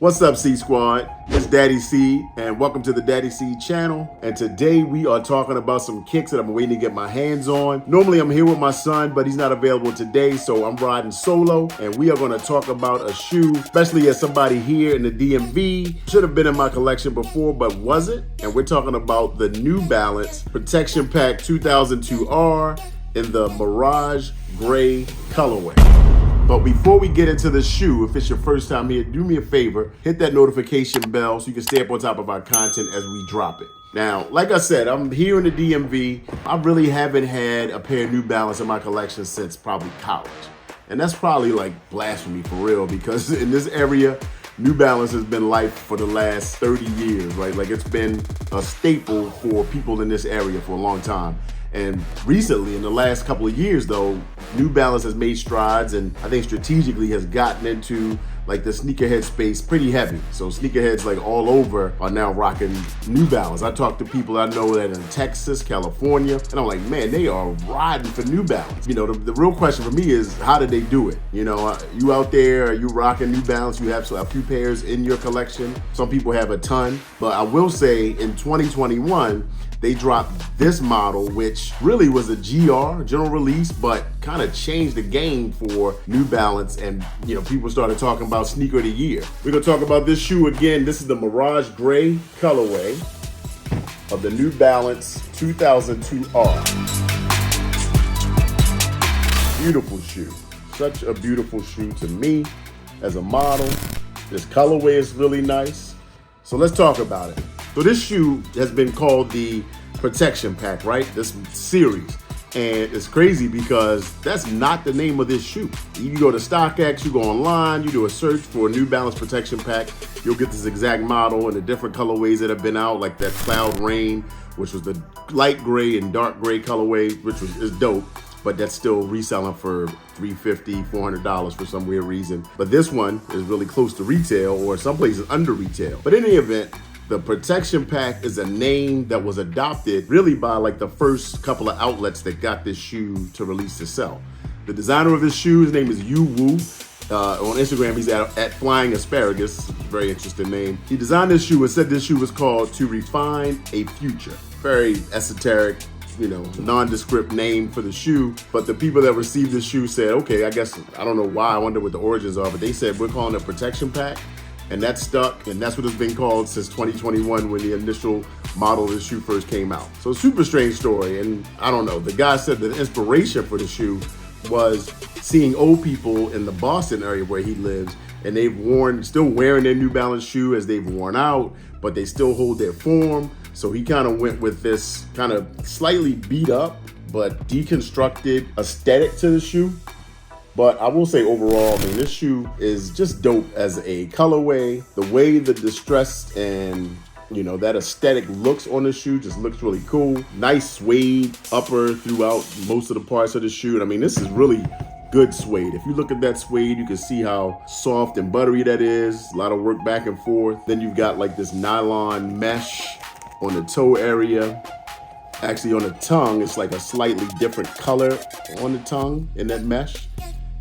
What's up, C Squad? It's Daddy C, and welcome to the Daddy C channel. And today we are talking about some kicks that I'm waiting to get my hands on. Normally I'm here with my son, but he's not available today, so I'm riding solo. And we are going to talk about a shoe, especially as somebody here in the DMV. Should have been in my collection before, but wasn't. And we're talking about the New Balance Protection Pack 2002R in the Mirage Grey colorway. But before we get into the shoe, if it's your first time here, do me a favor, hit that notification bell so you can stay up on top of our content as we drop it. Now, like I said, I'm here in the DMV. I really haven't had a pair of New Balance in my collection since probably college. And that's probably like blasphemy for real, because in this area, New Balance has been life for the last 30 years, right? Like it's been a staple for people in this area for a long time. And recently, in the last couple of years though, New Balance has made strides and I think strategically has gotten into like the sneakerhead space pretty heavy. So sneakerheads like all over are now rocking New Balance. I talk to people I know that in Texas, California, and I'm like, man, they are riding for New Balance. You know, the real question for me is, how did they do it? You know, you out there, are you rocking New Balance? You have a few pairs in your collection. Some people have a ton, but I will say in 2021, they dropped this model, which really was a GR, general release, but kind of changed the game for New Balance. And, you know, people started talking about sneaker of the year. We're gonna talk about this shoe again. This is the Mirage Grey colorway of the New Balance 2002R. Beautiful shoe. Such a beautiful shoe to me as a model. This colorway is really nice. So let's talk about it. So this shoe has been called the Protection Pack, right? This series. And it's crazy because that's not the name of this shoe. You go to StockX, you go online, you do a search for a New Balance Protection Pack, you'll get this exact model and the different colorways that have been out, like that Cloud Rain, which was the light gray and dark gray colorway, which is dope, but that's still reselling for $350, $400 for some weird reason. But this one is really close to retail, or some places under retail. But in any event, the Protection Pack is a name that was adopted really by like the first couple of outlets that got this shoe to release to sell. The designer of this shoe, his name is Yu Wu. On Instagram, he's at Flying Asparagus, very interesting name. He designed this shoe and said this shoe was called To Refine a Future. Very esoteric, you know, nondescript name for the shoe. But the people that received this shoe said, okay, I guess, I don't know why, I wonder what the origins are, but they said, we're calling it Protection Pack. And that stuck, and that's what it's been called since 2021 when the initial model of the shoe first came out. So super strange story, and I don't know. The guy said the inspiration for the shoe was seeing old people in the Boston area where he lives, and they've still wearing their New Balance shoe as they've worn out, but they still hold their form. So he kind of went with this kind of slightly beat up, but deconstructed aesthetic to the shoe. But I will say overall, I mean, this shoe is just dope as a colorway. The way the distressed and, you know, that aesthetic looks on the shoe just looks really cool. Nice suede upper throughout most of the parts of the shoe. And I mean, this is really good suede. If you look at that suede, you can see how soft and buttery that is. A lot of work back and forth. Then you've got like this nylon mesh on the toe area. Actually on the tongue, it's like a slightly different color on the tongue in that mesh.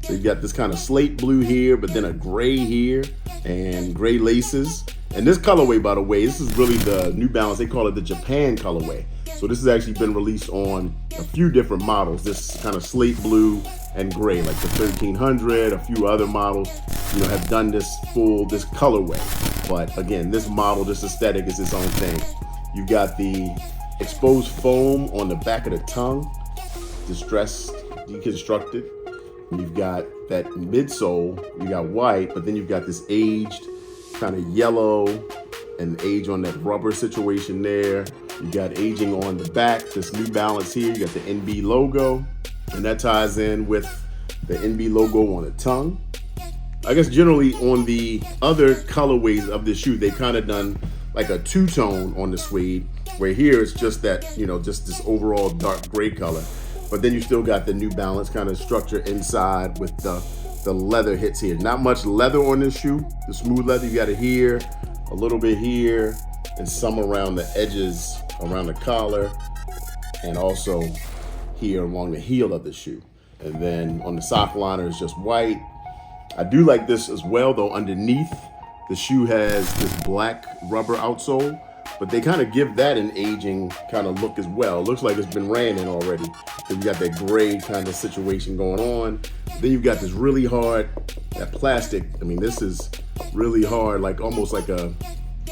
So you got this kind of slate blue here, but then a gray here and gray laces. And this colorway, by the way, this is really the New Balance, they call it the Japan colorway. So this has actually been released on a few different models, this kind of slate blue and gray, like the 1300, a few other models, you know, have done this colorway. But again, this model, this aesthetic is its own thing. You've got the exposed foam on the back of the tongue, distressed, deconstructed. You've got that midsole, you got white, but then you've got this aged kind of yellow and age on that rubber situation there. You got aging on the back, this New Balance here. You got the NB logo, and that ties in with the NB logo on the tongue. I guess generally on the other colorways of this shoe, they kind of done like a two-tone on the suede, where here it's just that, you know, just this overall dark gray color. But then you still got the New Balance kind of structure inside with the leather hits here. Not much leather on this shoe. The smooth leather, you got it here, a little bit here, and some around the edges, around the collar, and also here along the heel of the shoe. And then on the sock liner, it's just white. I do like this as well, though, underneath The shoe has this black rubber outsole, but they kind of give that an aging kind of look as well. It looks like it's been ran in already. So you got that gray kind of situation going on. Then you've got this really hard, that plastic. I mean, this is really hard, like almost like a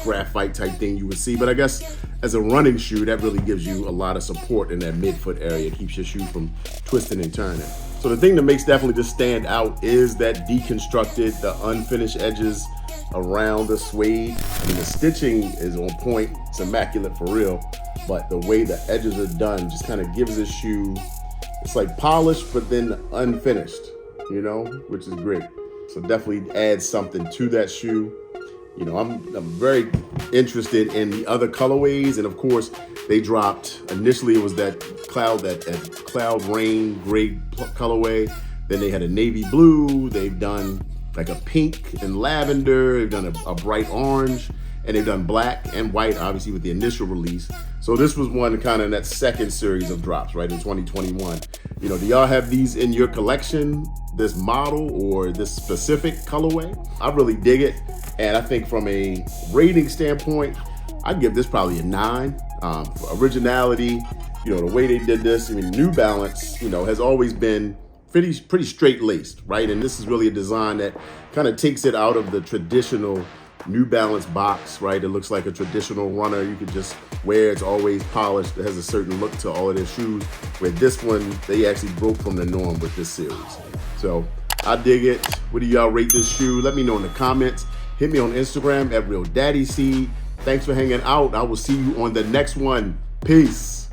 graphite type thing you would see. But I guess as a running shoe, that really gives you a lot of support in that midfoot area. It keeps your shoe from twisting and turning. So the thing that makes definitely this stand out is that deconstructed, the unfinished edges around the suede. I mean, the stitching is on point. It's immaculate for real. But the way the edges are done just kind of gives this shoe, it's like polished, but then unfinished, you know, which is great. So definitely adds something to that shoe. You know, I'm very interested in the other colorways, and of course, they dropped. Initially, it was that cloud rain gray colorway. Then they had a navy blue. They've done like a pink and lavender. They've done a bright orange, and they've done black and white, obviously with the initial release. So this was one kind of in that second series of drops, right, in 2021. You know, do y'all have these in your collection, this model or this specific colorway? I really dig it. And I think from a rating standpoint, I'd give this probably a 9. For originality, you know, the way they did this, I mean, New Balance, you know, has always been pretty straight-laced, right? And this is really a design that kind of takes it out of the traditional New Balance box, right? It looks like a traditional runner you could just wear. It's always polished. It has a certain look to all of their shoes. With this one, they actually broke from the norm with this series. So I dig it. What do y'all rate this shoe? Let me know in the comments. Hit me on Instagram at RealDaddyC. Thanks for hanging out. I will see you on the next one. Peace.